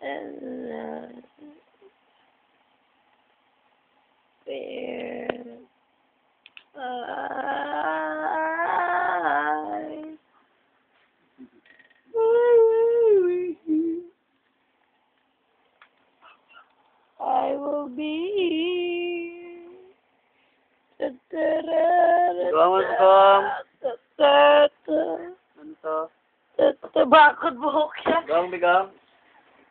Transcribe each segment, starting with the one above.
and I will be bakit buhok siya? Gong, bigang.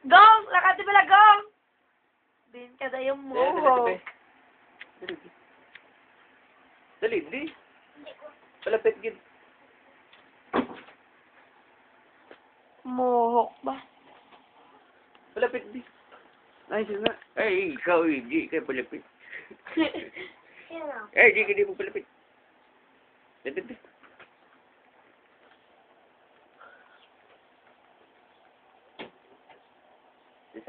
Gong! Lakati pala, Gong! Din ka na yung mohawk. Dali, di. Palapit gid. Mohawk ba? Palapit di. Ay, sige nga. Ay, ikaw, di kayo palapit. Ay, di ka di mo palapit. Lapit di.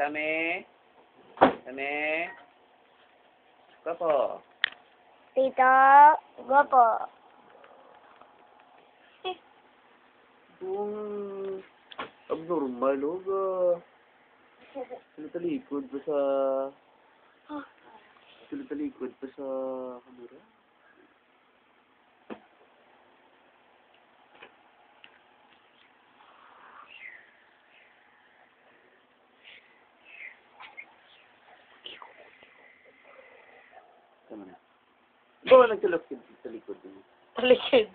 Same. Same. Kapo. Tito, guwapo. Abnormal, ga. Talikod pa sa... Talikod pa sa kamera. Tama na. Bawa nagtalakid sa likod. Talikid.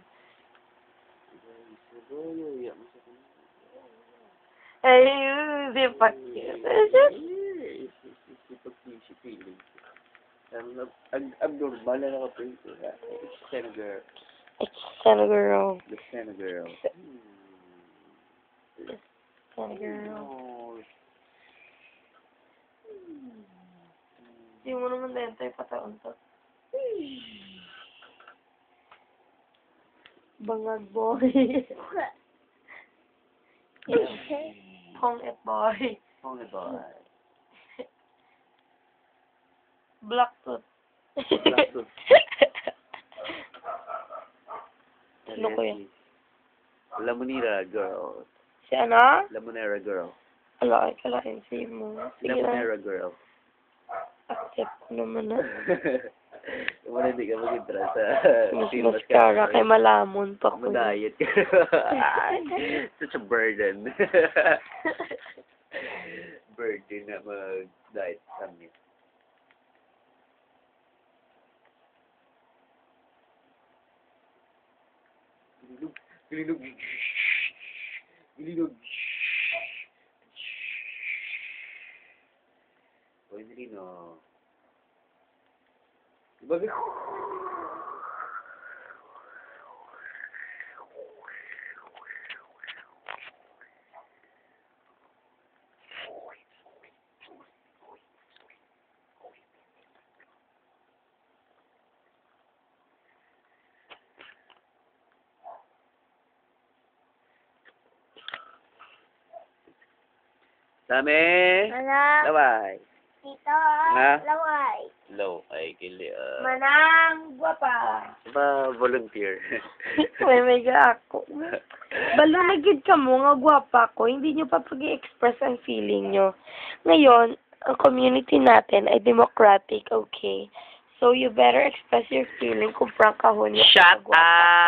Ay, Ay, di pa. feeling. Abnormal na naka-print. It's girl. It's a girl. The Santa girl. It's a girl. Oh. Hindi mo naman dentay pataon to. Bangag boy. Hong et boy. Oh my God. Black tooth. Black tooth. Ano ko yan? Lamonera girl. Si ano? Lamonera girl. Alakay ka lang MC mo. Sige na. Lamonera girl. Accept ko naman na. Wala hindi ka mag-intra sa... Mas mascara kay malamon pa ko. Mag-diet ka. Such a burden. Burden na mag-diet kami. Gilinog. Gilinog. Hoy, dali no. Bagay. Dami. Manang. Laway. Tito. Nga? Laway. Low. Ay, kili. Manang. Guwapa. Ba, volunteer. May ako. Balo na gid ka mo nga guwapa ko. Hindi nyo pa pag-i-express ang feeling nyo. Ngayon, ang community natin ay democratic, okay? So, you better express your feeling kung prank ka ho niya. Shut up!